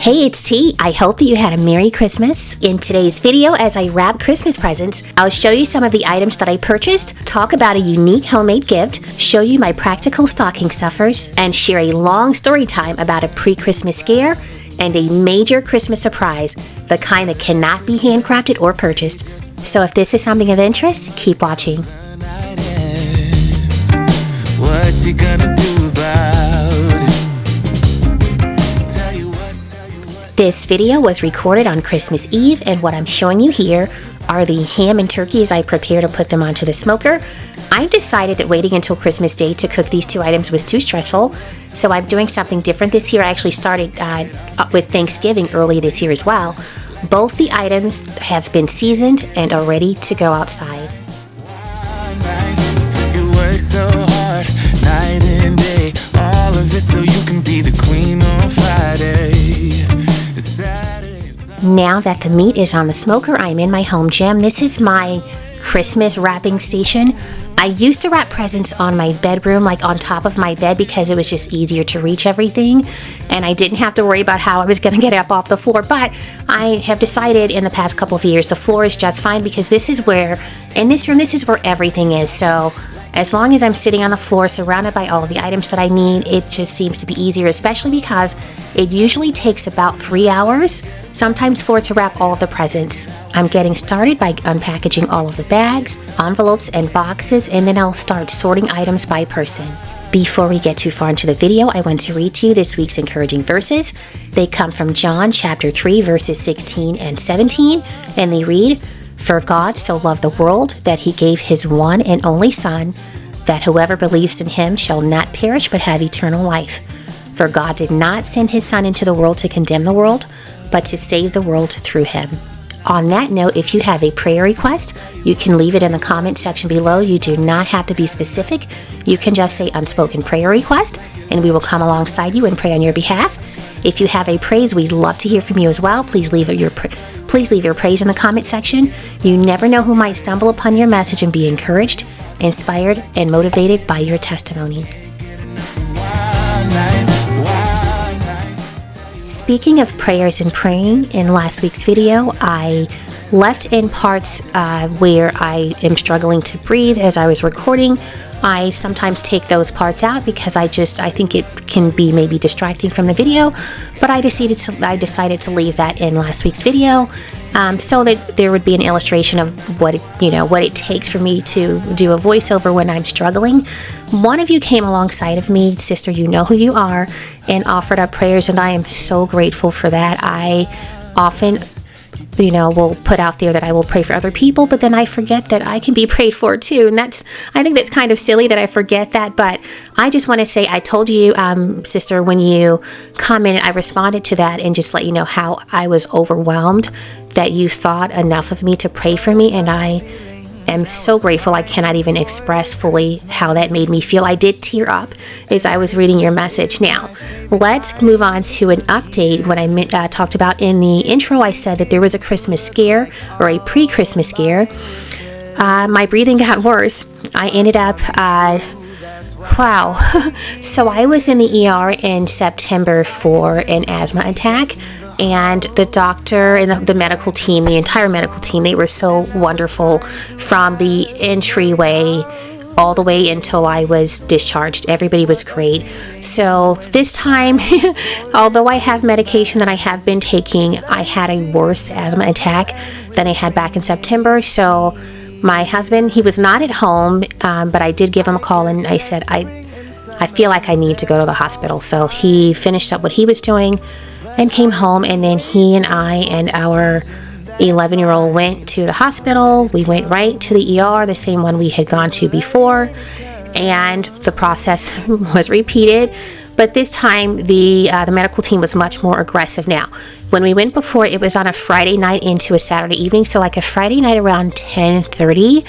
Hey, it's T. I hope that you had a Merry Christmas. In today's video, as I wrap Christmas presents, I'll show you some of the items that I purchased, talk about a unique homemade gift, show you my practical stocking stuffers, and share a long story time about a pre-Christmas scare and a major Christmas surprise, the kind that cannot be handcrafted or purchased. So if this is something of interest, keep watching. What you gonna do about it? This video was recorded on Christmas Eve, and what I'm showing you here are the ham and turkey as I prepare to put them onto the smoker. I've decided that waiting until Christmas Day to cook these two items was too stressful, so I'm doing something different this year. I actually started with Thanksgiving early this year as well. Both the items have been seasoned and are ready to go outside. You work so hard, night and day, all of it so you can be the queen on Friday. Now that the meat is on the smoker, I'm in my home gym. This is my Christmas wrapping station. I used to wrap presents on my bedroom, like on top of my bed, because it was just easier to reach everything, and I didn't have to worry about how I was going to get up off the floor. But I have decided in the past couple of years the floor is just fine, because this is where, in this room, this is where everything is. So as long as I'm sitting on the floor surrounded by all of the items that I need, it just seems to be easier, especially because it usually takes about 3 hours, sometimes 4, to wrap all of the presents. I'm getting started by unpackaging all of the bags, envelopes, and boxes, and then I'll start sorting items by person. Before we get too far into the video, I want to read to you this week's encouraging verses. They come from John chapter 3, verses 16 and 17, and they read, "For God so loved the world that he gave his one and only Son, that whoever believes in him shall not perish but have eternal life. For God did not send his Son into the world to condemn the world, but to save the world through him." On that note, if you have a prayer request, you can leave it in the comment section below. You do not have to be specific. You can just say unspoken prayer request, and we will come alongside you and pray on your behalf. If you have a praise, we'd love to hear from you as well. Please leave your praise in the comment section. You never know who might stumble upon your message and be encouraged, inspired, and motivated by your testimony. Speaking of prayers and praying, in last week's video, I left in parts where I am struggling to breathe as I was recording. I sometimes take those parts out because I think it can be maybe distracting from the video, but I decided to leave that in last week's video, so that there would be an illustration of what it takes for me to do a voiceover when I'm struggling. One of you came alongside of me, sister, you know who you are, and offered up prayers, and I am so grateful for that. I often will put out there that I will pray for other people, but then I forget that I can be prayed for too. And I think that's kind of silly that I forget that, but I just want to say, I told you, sister, when you commented, I responded to that and just let you know how I was overwhelmed that you thought enough of me to pray for me. And I am so grateful. I cannot even express fully how that made me feel. I did tear up as I was reading your message. Now, let's move on to an update. When I talked about in the intro, I said that there was a Christmas scare, or a pre-Christmas scare. My breathing got worse. I ended up, so I was in the ER in September for an asthma attack. And the doctor and the medical team, the entire medical team, they were so wonderful from the entryway all the way until I was discharged. Everybody was great. So this time, although I have medication that I have been taking, I had a worse asthma attack than I had back in September. So my husband, he was not at home, but I did give him a call and I said, I feel like I need to go to the hospital. So he finished up what he was doing and came home, and then he and I and our 11-year-old went to the hospital. We went right to the ER, the same one we had gone to before, and the process was repeated, but this time the medical team was much more aggressive. Now, when we went before, it was on a Friday night into a Saturday evening, so like a Friday night around 10:30,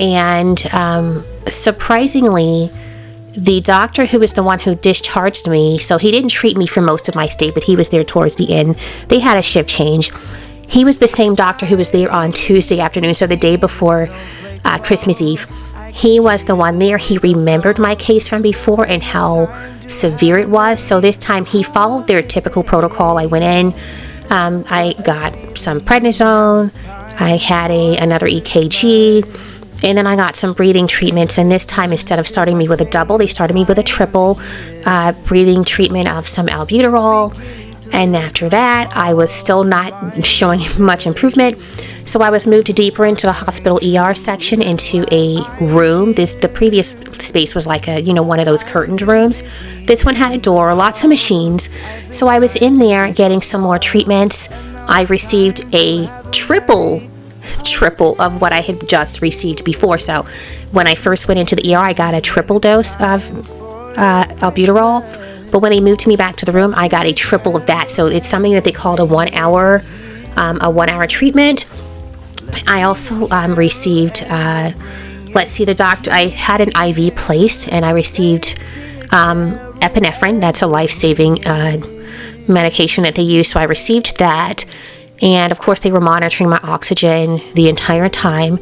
and surprisingly, the doctor who was the one who discharged me, so he didn't treat me for most of my stay, but he was there towards the end. They had a shift change. He was the same doctor who was there on Tuesday afternoon, so the day before Christmas Eve. He was the one there. He remembered my case from before and how severe it was. So this time he followed their typical protocol. I went in, I got some prednisone, I had another EKG, and then I got some breathing treatments. And this time, instead of starting me with a double, they started me with a triple breathing treatment of some albuterol. And after that, I was still not showing much improvement. So I was moved deeper into the hospital ER section, into a room. The previous space was like one of those curtained rooms. This one had a door, lots of machines. So I was in there getting some more treatments. I received a triple of what I had just received before. So when I first went into the ER, I got a triple dose of albuterol. But when they moved me back to the room, I got a triple of that. So it's something that they called a 1 hour treatment. I also received, the doctor, I had an IV placed, and I received epinephrine. That's a life-saving medication that they use. So I received that. And of course, they were monitoring my oxygen the entire time.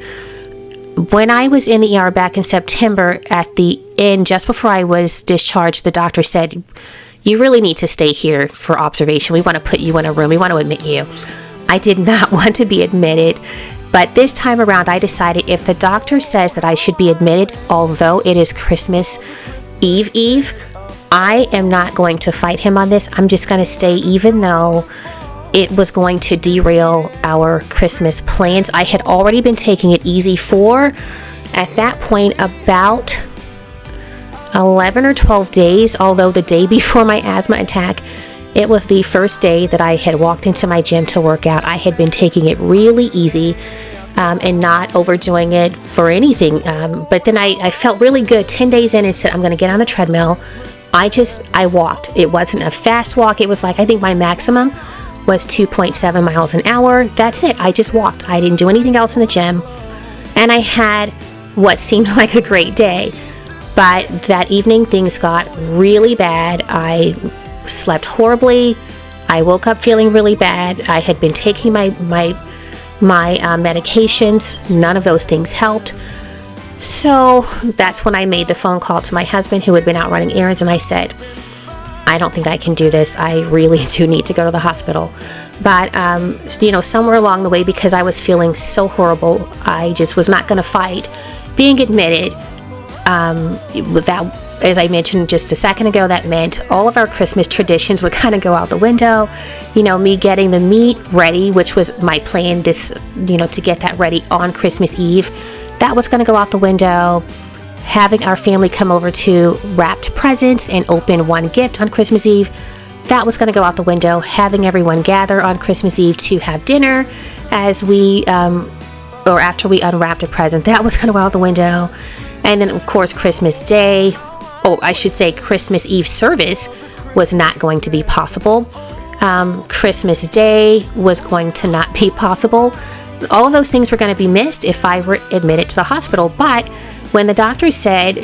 When I was in the ER back in September, at the end, just before I was discharged, the doctor said, "You really need to stay here for observation. We want to put you in a room. We want to admit you." I did not want to be admitted, but this time around, I decided if the doctor says that I should be admitted, although it is Christmas Eve, I am not going to fight him on this. I'm just going to stay, even though it was going to derail our Christmas plans. I had already been taking it easy for, at that point, about 11 or 12 days, although the day before my asthma attack, it was the first day that I had walked into my gym to work out. I had been taking it really easy and not overdoing it for anything. But then I felt really good 10 days in and said, I'm going to get on the treadmill. I walked. It wasn't a fast walk. It was like, I think my maximum was 2.7 miles an hour. That's it. I just walked. I didn't do anything else in the gym. And I had what seemed like a great day. But that evening, things got really bad. I slept horribly. I woke up feeling really bad. I had been taking my medications. None of those things helped. So that's when I made the phone call to my husband, who had been out running errands, and I said, I don't think I can do this. I really do need to go to the hospital. But, somewhere along the way, because I was feeling so horrible, I just was not going to fight being admitted. Without, as I mentioned just a second ago, that meant all of our Christmas traditions would kind of go out the window. Me getting the meat ready, which was my plan, to get that ready on Christmas Eve. That was going to go out the window. Having our family come over to wrapped presents and open one gift on Christmas Eve, that was going to go out the window. Having everyone gather on Christmas Eve to have dinner as after we unwrapped a present, that was going to go out the window. And then, of course, Christmas Eve service was not going to be possible. Christmas Day was going to not be possible. All of those things were going to be missed if I were admitted to the hospital. But when the doctor said,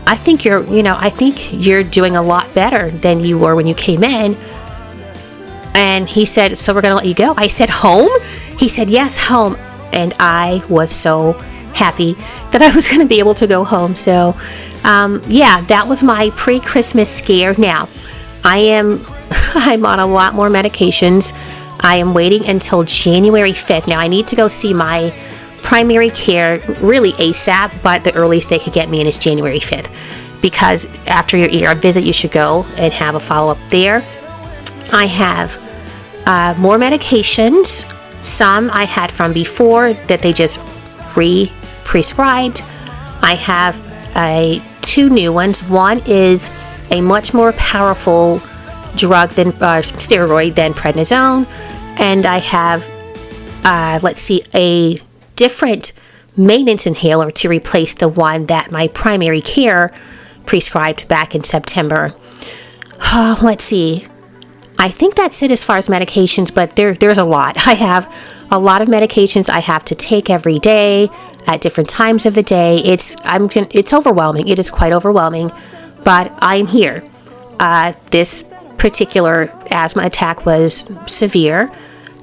I think you're doing a lot better than you were when you came in. And he said, so we're going to let you go. I said, home? He said, yes, home. And I was so happy that I was going to be able to go home. So, that was my pre-Christmas scare. Now, I'm on a lot more medications. I am waiting until January 5th. Now, I need to go see my primary care really ASAP, but the earliest they could get me in is January 5th, because after your ER visit, you should go and have a follow-up there. I have more medications. Some I had from before that they just prescribed. I have 2 new ones. One is a much more powerful drug than steroid than prednisone, and I have a different maintenance inhaler to replace the one that my primary care prescribed back in September. Let's see. I think that's it as far as medications, but there's a lot. I have a lot of medications I have to take every day at different times of the day. It's overwhelming. It is quite overwhelming, but I'm here. This particular asthma attack was severe,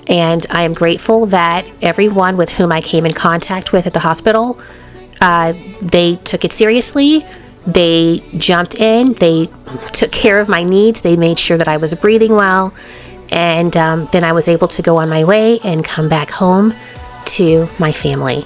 and I am grateful that everyone with whom I came in contact with at the hospital, they took it seriously. They jumped in, they took care of my needs, they made sure that I was breathing well, and then I was able to go on my way and come back home to my family.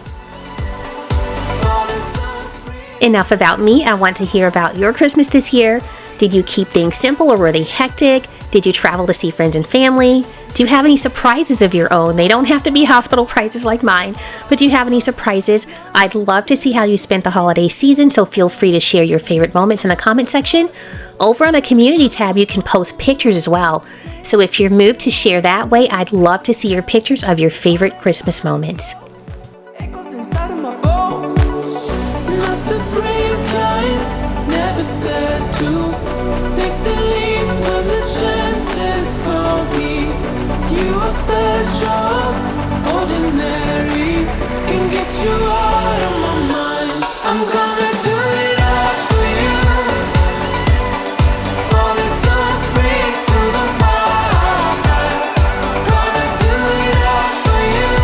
Enough about me. I want to hear about your Christmas this year. Did you keep things simple or were they hectic? Did you travel to see friends and family? Do you have any surprises of your own? They don't have to be hospital prizes like mine, but do you have any surprises? I'd love to see how you spent the holiday season, so feel free to share your favorite moments in the comment section. Over on the community tab, you can post pictures as well. So if you're moved to share that way, I'd love to see your pictures of your favorite Christmas moments. Echoes inside of my bones. Not the brave kind, never dared to take the leap when the chances call me. You are special, ordinary, can get you out of my mind. I'm gonna do it all for you. Falling so free to the heart. Gonna do it all for you.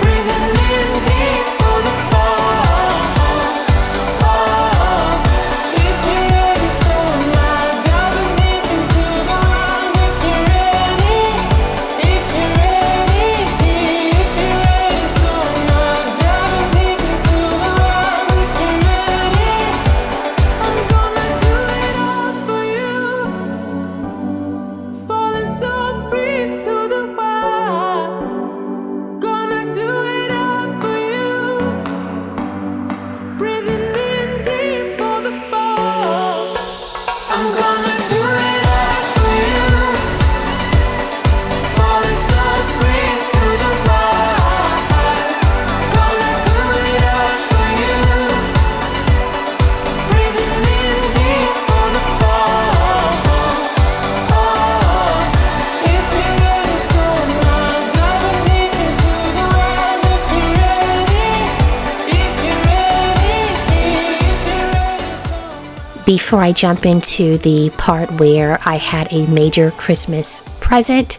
Breathing in deep for the fall. If you're ready, so am I. Diving deep into the wild. If you're ready, if you're ready, if you're ready, so am I. Diving deep into the wild. If you're ready, I'm gonna do it all for you. Falling so free to the wild. Gonna do it all for you. Breathing in deep for the fall. I'm gonna do it all for you. Falling so free to the wild. Gonna do it all for you. Breathing in deep for the fall. If you're ready, so am I. Diving deep into the wild. If you're ready, if you're ready, if you're ready, so am I. Before I jump into the part where I had a major Christmas present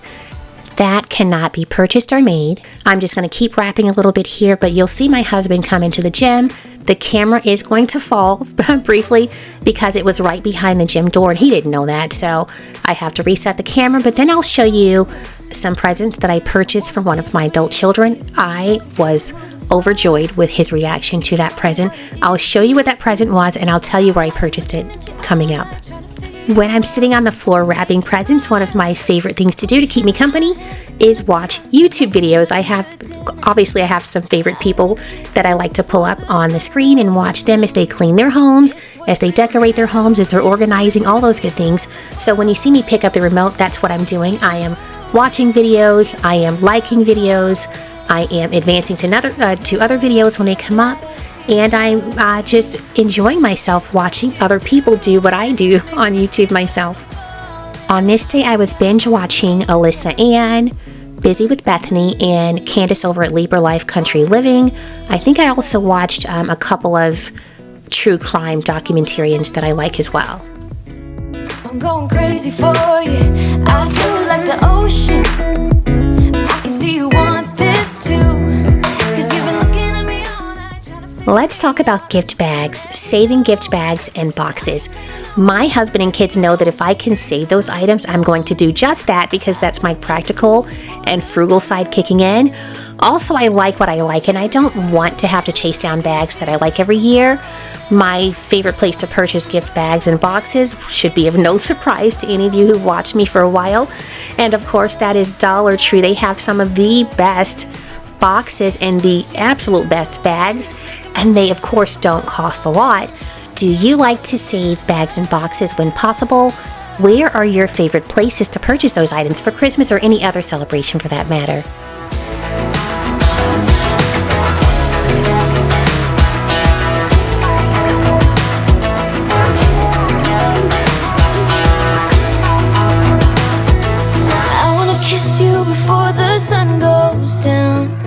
that cannot be purchased or made, I'm just going to keep wrapping a little bit here, but you'll see my husband come into the gym. The camera is going to fall briefly because it was right behind the gym door and he didn't know that, so I have to reset the camera, but then I'll show you some presents that I purchased for one of my adult children. I was overjoyed with his reaction to that present. I'll show you what that present was and I'll tell you where I purchased it coming up. When I'm sitting on the floor wrapping presents, one of my favorite things to do to keep me company is watch YouTube videos. I have some favorite people that I like to pull up on the screen and watch them as they clean their homes, as they decorate their homes, as they're organizing, all those good things. So when you see me pick up the remote, that's what I'm doing. I am watching videos, I am liking videos, I am advancing to other videos when they come up, and I'm just enjoying myself watching other people do what I do on YouTube myself. On this day, I was binge watching Alyssa Ann, Busy with Bethany, and Candace over at Libra Life Country Living. I think I also watched a couple of true crime documentarians that I like as well. I'm going crazy for you. I feel like the ocean. I can see you want this too. 'Cause you've been looking at me all night trying to figure. Let's talk about gift bags, saving gift bags and boxes. My husband and kids know that if I can save those items, I'm going to do just that because that's my practical and frugal side kicking in. Also, I like what I like and I don't want to have to chase down bags that I like every year. My favorite place to purchase gift bags and boxes should be of no surprise to any of you who've watched me for a while. And of course, that is Dollar Tree. They have some of the best boxes and the absolute best bags, and they of course don't cost a lot. Do you like to save bags and boxes when possible? Where are your favorite places to purchase those items for Christmas or any other celebration for that matter? I wanna kiss you before the sun goes down.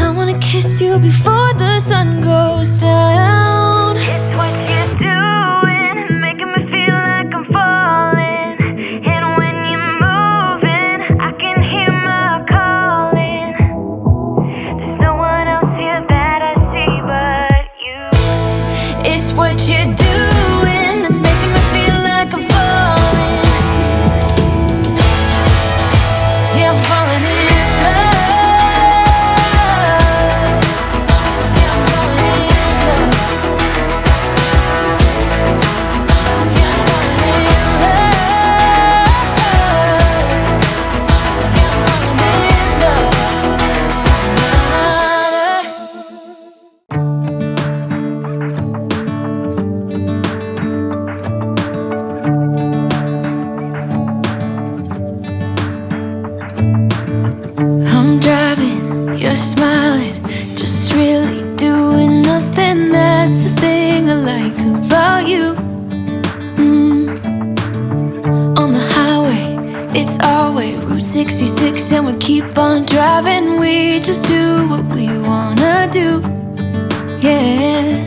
I wanna kiss you before the sun goes down. It's what you're doing, making me feel like I'm falling. And when you're moving, I can hear my calling. There's no one else here that I see but you. what you're doing that's making me feel like I'm falling. Yeah, I'm falling in love. Yeah, I'm falling in love. Yeah, I'm falling in love. Yeah, I'm falling in love. I'm driving, you're smiling, just really doing nothing. That's the thing I like about you. On the highway, it's our way, Route 66, and we keep on driving. We just do what we wanna do. Yeah,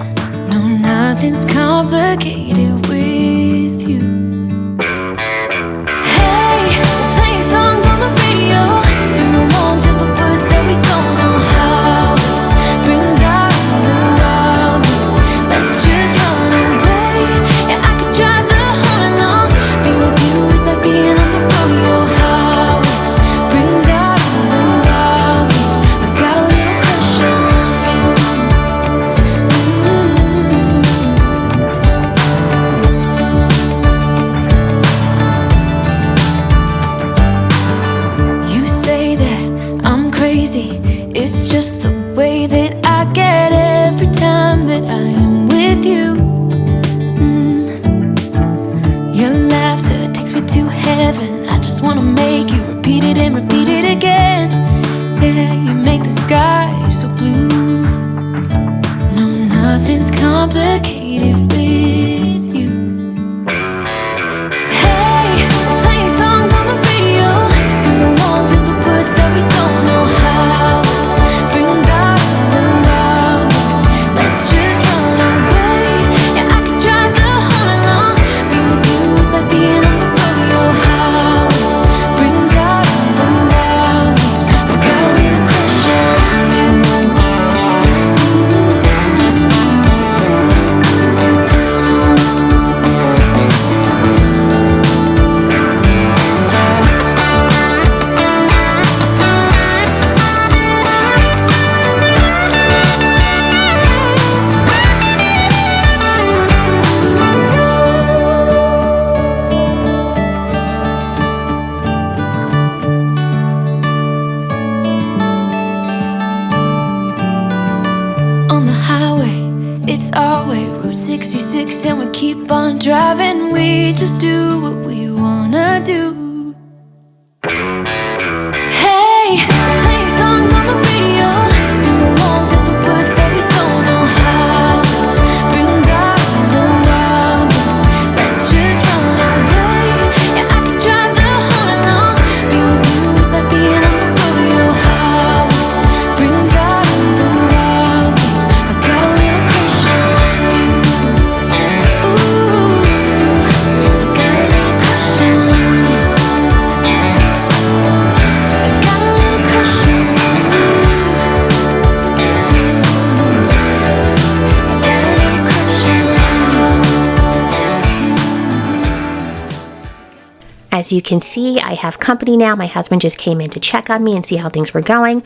no, nothing's complicated with you. Hey, playing songs on the radio, sing along to the words that we don't know how. Brings out the wildness. Let's just run away. Yeah, I could drive the whole night long. Being with you is like being on the rodeo highways. Brings out the wildness. I got a little crush on you. You say that I'm crazy. It's just the way that I get every time that I am with you. Your laughter takes me to heaven. I just wanna make you repeat it and repeat it again. Yeah, you make the sky so blue. No, nothing's complicated with you. Hey, playing songs on the radio, sing along to the words that we don't know how. Brings out the wildness. Let's just run away. Yeah, I could drive the whole night long. Being with you is like being on the rodeo highways. Brings out the wildness. I got a little crush on you. On the highway, it's our way, Route 66, and we keep on driving. We just do what we wanna do. Hey, playing songs on the radio, sing along to the words that we don't know how. Brings out the wildness. Let's just run away. Yeah, I could drive the whole night long. Being with you is like being on the rodeo highways. Brings out the wildness. I got a little crush on you. Ooh, I got a little crush on you. I got a little crush on you. I got a little crush on you. As you can see, I have company now. My husband just came in to check on me and see how things were going.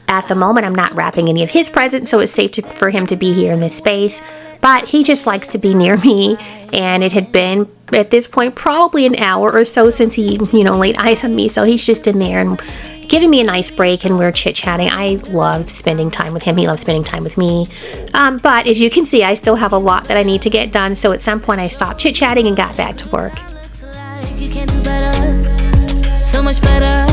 At the moment, I'm not wrapping any of his presents, so it's safe for him to be here in this space. But he just likes to be near me, and it had been, at this point, probably an hour or so since he, laid eyes on me. So he's just in there and giving me a nice break, and we're chit-chatting. I love spending time with him. He loves spending time with me. But as you can see, I still have a lot that I need to get done. So at some point, I stopped chit-chatting and got back to work. Looks like you can do better, so much better.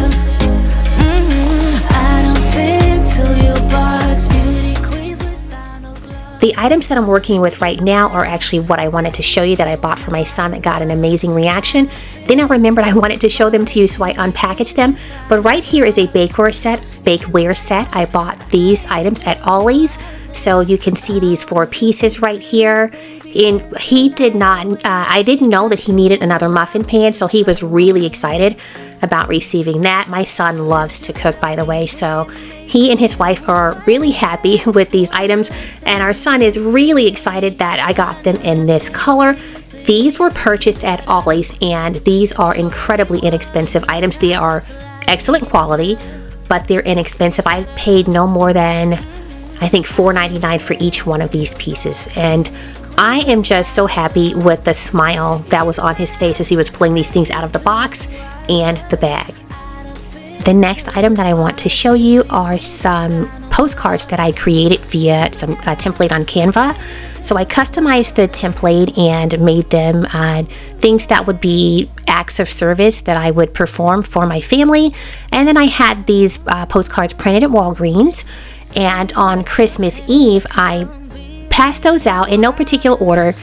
I don't fit till your box, beauty queens without no flaws. The items that I'm working with right now are actually what I wanted to show you that I bought for my son that got an amazing reaction. Then I remembered I wanted to show them to you, so I unpackaged them. But right here is a bakeware set. I bought these items at Ollie's. So you can see these 4 pieces right here. And he did not, I didn't know that he needed another muffin pan, so he was really excited about receiving that. My son loves to cook, by the way, so He and his wife are really happy with these items, and our son is really excited that I got them in this color. These were purchased at Ollie's, and these are incredibly inexpensive items. They are excellent quality, but they're inexpensive. I paid no more than, I think, $4.99 for each one of these pieces, and I am just so happy with the smile that was on his face as he was pulling these things out of the box and the bag. The next item that I want to show you are some postcards that I created via some template on Canva. So I customized the template and made them things that would be acts of service that I would perform for my family. And then I had these postcards printed at Walgreens. And on Christmas Eve, I passed those out in no particular order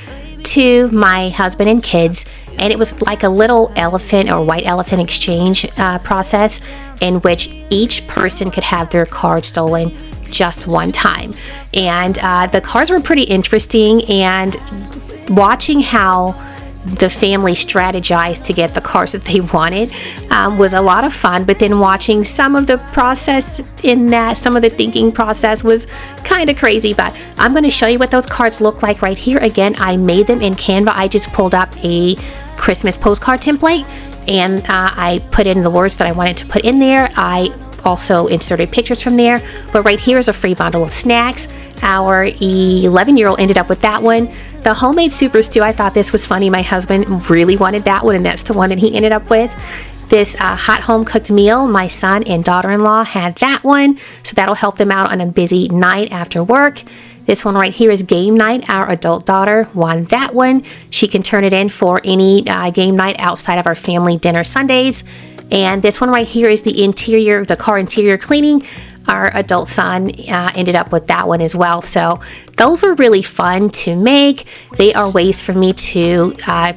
to my husband and kids. And it was like a little elephant or white elephant exchange process in which each person could have their card stolen just one time. And the cards were pretty interesting, and watching how the family strategized to get the cards that they wanted was a lot of fun. But then watching some of the process in that, some of the thinking process was kind of crazy. But I'm going to show you what those cards look like right here. Again, I made them in Canva. I just pulled up a Christmas postcard template, and I put in the words that I wanted to put in there. I also inserted pictures from there, but right here is a free bundle of snacks. Our 11-year-old ended up with that one. The homemade super stew, I thought this was funny. My husband really wanted that one, and that's the one that he ended up with. This hot home cooked meal, my son and daughter-in-law had that one, so that'll help them out on a busy night after work. This one right here is game night. Our adult daughter won that one. She can turn it in for any game night outside of our family dinner Sundays. And this one right here is the car interior cleaning. Our adult son ended up with that one as well. So those were really fun to make. They are ways for me to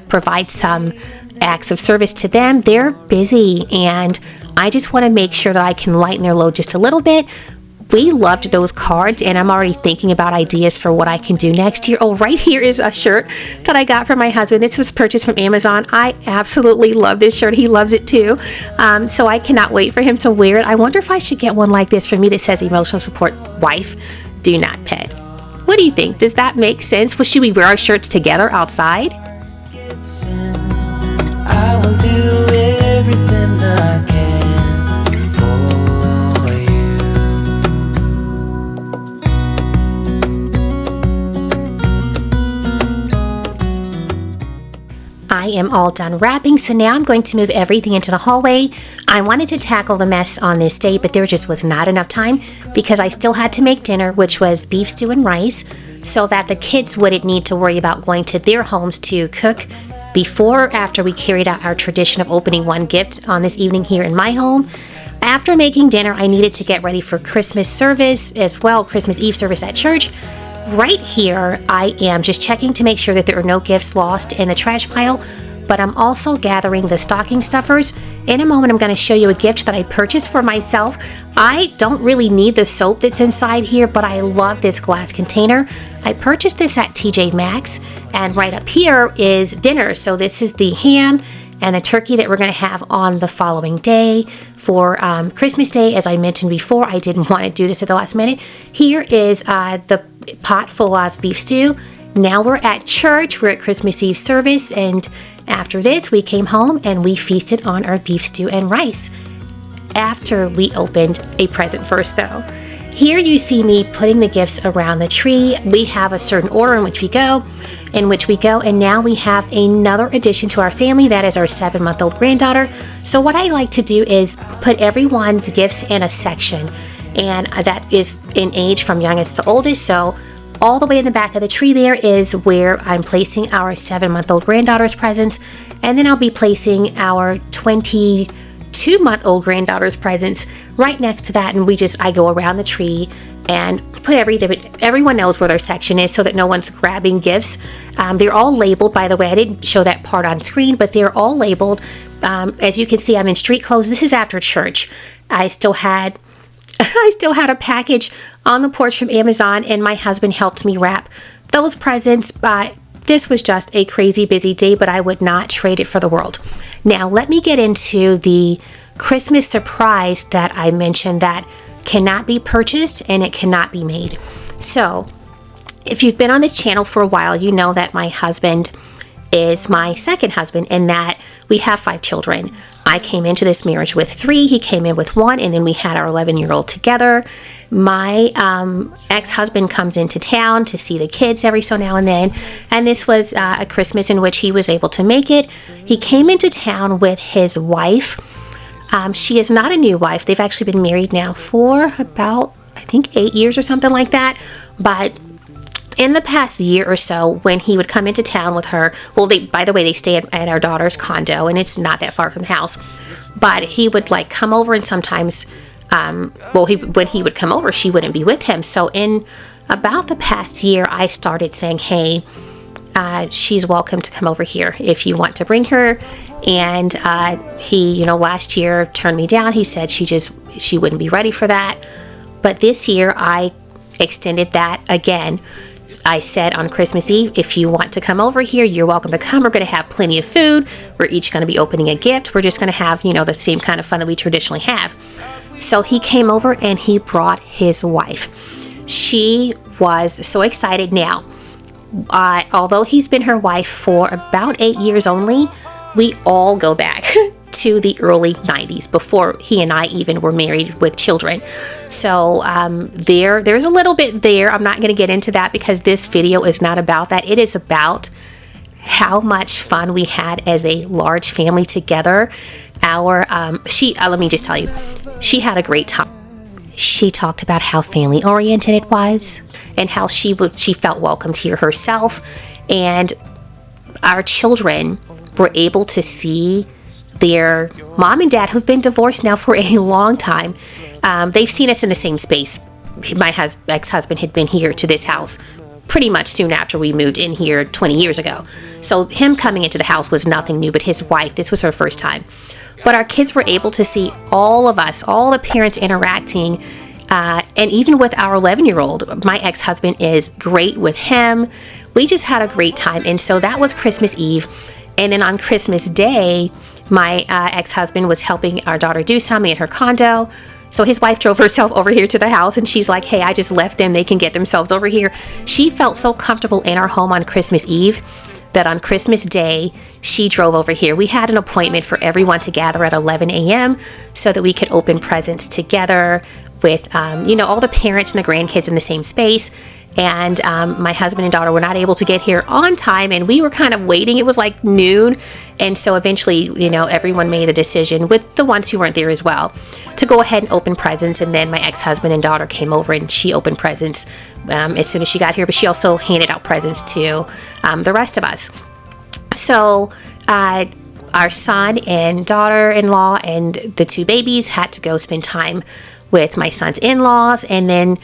provide some acts of service to them. They're busy, and I just want to make sure that I can lighten their load just a little bit. We loved those cards, and I'm already thinking about ideas for what I can do next year. Oh, right here is a shirt that I got from my husband. This was purchased from Amazon. I absolutely love this shirt. He loves it too. So I cannot wait for him to wear it. I wonder if I should get one like this for me that says emotional support wife, do not pet. What do you think? Does that make sense? Well, should we wear our shirts together outside? I will do everything I can for you. I am all done wrapping, so now I'm going to move everything into the hallway. I wanted to tackle the mess on this day, but there just was not enough time because I still had to make dinner, which was beef stew and rice, so that the kids wouldn't need to worry about going to their homes to cook before or after we carried out our tradition of opening one gift on this evening here in my home. After making dinner, I needed to get ready for Christmas service as well, Christmas Eve service at church. Right here, I am just checking to make sure that there are no gifts lost in the trash pile, but I'm also gathering the stocking stuffers. In a moment, I'm going to show you a gift that I purchased for myself. I don't really need the soap that's inside here, but I love this glass container. I purchased this at TJ Maxx, and right up here is dinner. So this is the ham and the turkey that we're going to have on the following day for Christmas Day. As I mentioned before, I didn't want to do this at the last minute. Here is the pot full of beef stew. Now we're at church. We're at Christmas Eve service, and after this, we came home and we feasted on our beef stew and rice. After we opened a present first, though. Here you see me putting the gifts around the tree. We have a certain order in which we go, and now we have another addition to our family. That is our 7-month-old granddaughter. So what I like to do is put everyone's gifts in a section, and that is in age from youngest to oldest. So all the way in the back of the tree there is where I'm placing our 7-month-old granddaughter's presents, and then I'll be placing our 22-month-old granddaughter's presents right next to that, and I go around the tree and put everyone knows where their section is so that no one's grabbing gifts. They're all labeled, by the way. I didn't show that part on screen, but they're all labeled. As you can see, I'm in street clothes. This is after church. I still had a package on the porch from Amazon, and my husband helped me wrap those presents. But this was just a crazy busy day, but I would not trade it for the world. Now, let me get into the Christmas surprise that I mentioned that cannot be purchased and it cannot be made. So if you've been on this channel for a while, you know that my husband is my second husband and that we have 5 children. I came into this marriage with 3, he came in with 1, and then we had our 11-year-old together. My ex-husband comes into town to see the kids every so now and then, and this was a Christmas in which he was able to make it. He came into town with his wife. She is not a new wife. They've actually been married now for about, I think, 8 years or something like that. But in the past year or so, when he would come into town with her, well, by the way, they stay at our daughter's condo, and it's not that far from the house. But he would like come over, and sometimes, when he would come over, she wouldn't be with him. So in about the past year, I started saying, hey, she's welcome to come over here if you want to bring her. And he, last year turned me down. He said she wouldn't be ready for that. But this year I extended that again. I said on Christmas Eve, if you want to come over here, you're welcome to come. We're going to have plenty of food. We're each going to be opening a gift. We're just going to have, the same kind of fun that we traditionally have. So he came over and he brought his wife. She was so excited. Now, although he's been her wife for about 8 years only, we all go back to the early 90s before he and I even were married with children. So there's a little bit there. I'm not going to get into that because this video is not about that. It is about how much fun we had as a large family together. Let me just tell you, she had a great time. She talked about how family oriented it was and how she felt welcomed here herself, and our children were able to see their mom and dad, who've been divorced now for a long time. They've seen us in the same space. My ex-husband had been here to this house pretty much soon after we moved in here 20 years ago. So him coming into the house was nothing new, but his wife, this was her first time. But our kids were able to see all of us, all the parents interacting, and even with our 11-year-old. My ex-husband is great with him. We just had a great time. And so that was Christmas Eve. And then on Christmas Day, my ex-husband was helping our daughter do something at her condo. So his wife drove herself over here to the house, and she's like, hey, I just left them. They can get themselves over here. She felt so comfortable in our home on Christmas Eve that on Christmas Day, she drove over here. We had an appointment for everyone to gather at 11 a.m. so that we could open presents together with, all the parents and the grandkids in the same space. And my husband and daughter were not able to get here on time, and we were kind of waiting. It was like noon. And so eventually, everyone made a decision, with the ones who weren't there as well, to go ahead and open presents. And then my ex-husband and daughter came over and she opened presents as soon as she got here, but she also handed out presents to the rest of us. So our son and daughter-in-law and the 2 babies had to go spend time with my son's in-laws, and then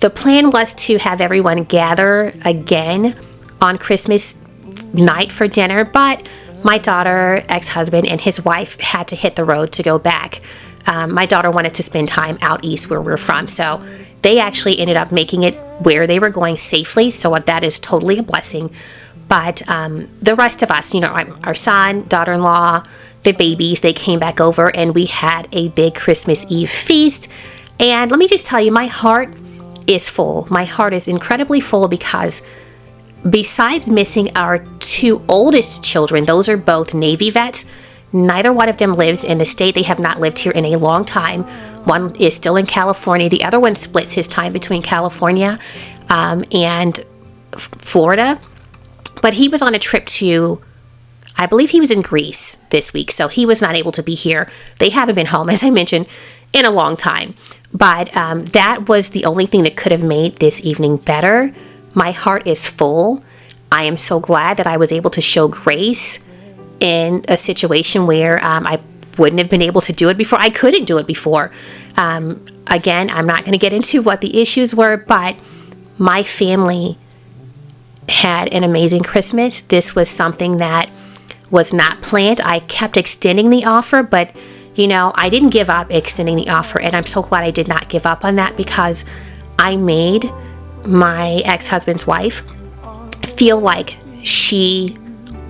the plan was to have everyone gather again on Christmas night for dinner, but my daughter, ex-husband, and his wife had to hit the road to go back. My daughter wanted to spend time out east where we're from, so they actually ended up making it where they were going safely, so that is totally a blessing. But the rest of us, our son, daughter-in-law, the babies, they came back over, and we had a big Christmas Eve feast. And let me just tell you, my heart is full. My heart is incredibly full because besides missing our 2 oldest children, those are both Navy vets. Neither one of them lives in the state. They have not lived here in a long time. One is still in California. The other one splits his time between California and Florida. But he was on a trip to, I believe he was in Greece this week, so he was not able to be here. They haven't been home, as I mentioned, in a long time. But that was the only thing that could have made this evening better. My heart is full. I am so glad that I was able to show grace in a situation where I wouldn't have been able to do it before. I couldn't do it before. Again, I'm not going to get into what the issues were, but my family had an amazing Christmas. This was something that was not planned. I kept extending the offer, but I didn't give up extending the offer, and I'm so glad I did not give up on that because I made my ex-husband's wife feel like she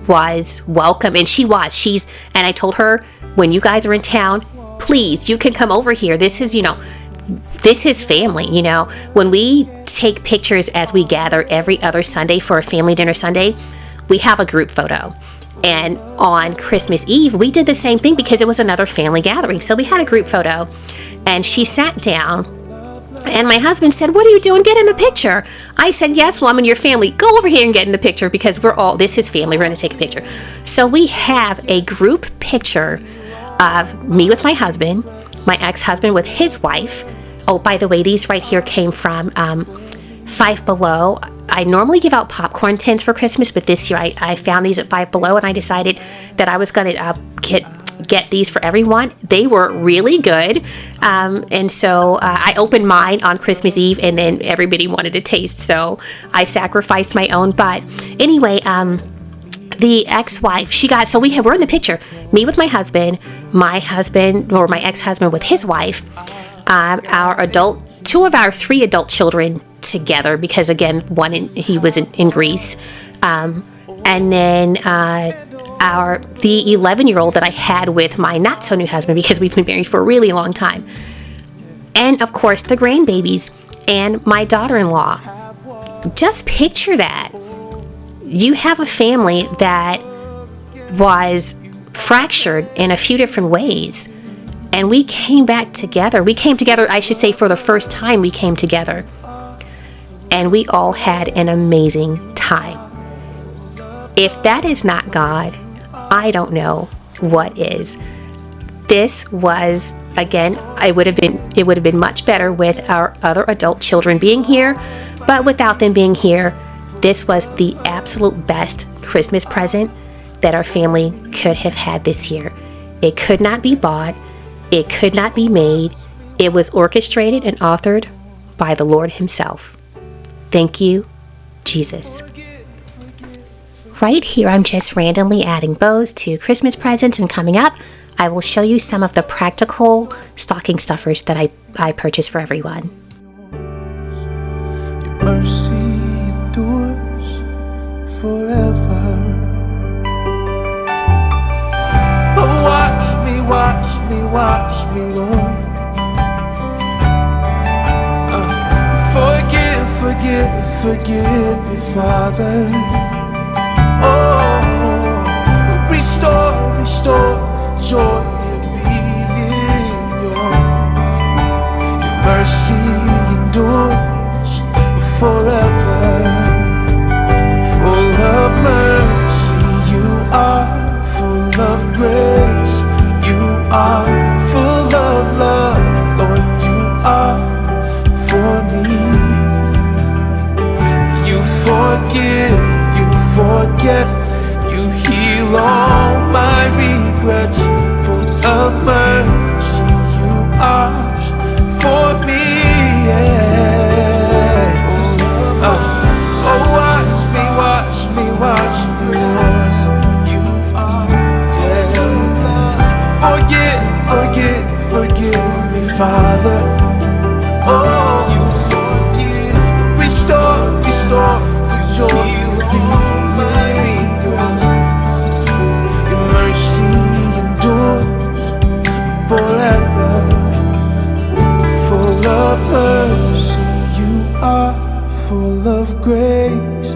was welcome, and she was. And I told her, when you guys are in town, please, you can come over here. This is, this is family. You know, when we take pictures as we gather every other Sunday for a family dinner Sunday, we have a group photo. And on Christmas Eve, we did the same thing because it was another family gathering. So we had a group photo, and she sat down, and my husband said, "What are you doing? Get in the picture." I said, "Yes, well, I'm in your family. Go over here and get in the picture because this is family. We're going to take a picture." So we have a group picture of me with my husband, my ex-husband with his wife. Oh, by the way, these right here came from Five Below. I normally give out popcorn tins for Christmas, but this year I found these at Five Below, and I decided that I was going to get these for everyone. They were really good, and so I opened mine on Christmas Eve, and then everybody wanted to taste, so I sacrificed my own. But anyway, the ex-wife, we're in the picture, me with my husband, my ex-husband with his wife, two of our three adult children together, because again, he was in Greece, and then the 11-year-old that I had with my not so new husband, because we've been married for a really long time, and of course the grandbabies and my daughter-in-law. Just picture that. You have a family that was fractured in a few different ways, and we came back together. We came together, I should say, for the first time we came together, and we all had an amazing time. If that is not God, I don't know what is. This was, again, it would have been much better with our other adult children being here, but without them being here, this was the absolute best Christmas present that our family could have had this year. It could not be bought. It could not be made. It was orchestrated and authored by the Lord Himself. Thank you, Jesus. Right here, I'm just randomly adding bows to Christmas presents, and coming up, I will show you some of the practical stocking stuffers that I purchased for everyone. Your mercy endures forever. Oh, watch me, Lord. Forgive me, Father. Oh, restore the joy of being yours. Your mercy endures forever. Full of mercy, you are. Full of grace, you are. Full of love, Lord, you are for me. You forgive, you forget, you heal all my regrets. Full of mercy, you are for me. Yeah. Oh, watch me, Lord. You are forgive me, Father. Oh, you forgive, restore the joy of my regrets. Your mercy endures forever. Full of mercy, you are. Full of grace,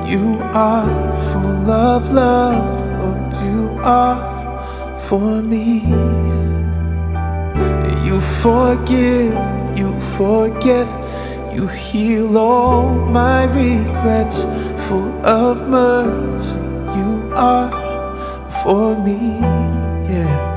you are. Full of love, Lord, you are for me. You forgive, you forget, you heal all my regrets. Full of mercy, you are for me. Yeah.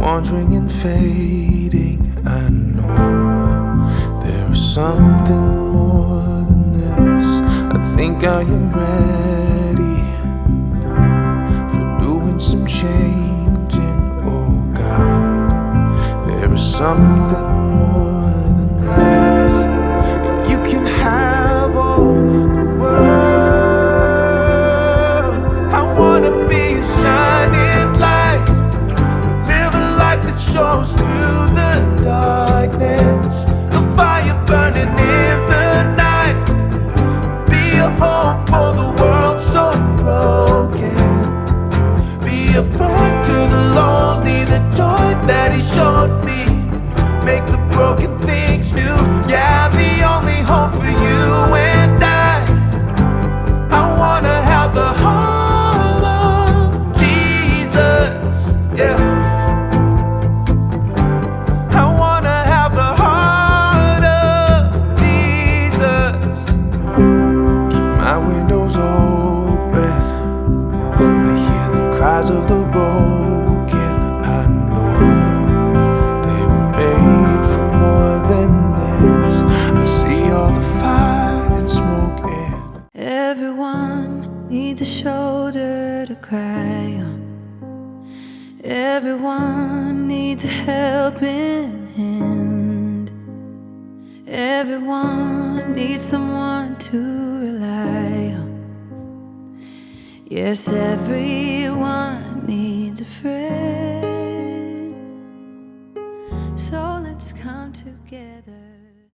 Wandering and fading, I know there is something more than this. I think I am ready for doing some changing. Oh God, there is something more than this. You can have all the world. He showed me, make the broken things new. Yeah, I'm the only hope for you and I wanna have the heart of Jesus. Yeah, I wanna have the heart of Jesus. Keep my windows open, I hear the cries of the broken. I know they were made for more than this. I see all the fire and smoke and Everyone needs a shoulder to cry on. Everyone needs a helping hand. Everyone needs someone to rely on. Yes, everyone needs a friend. So let's come together.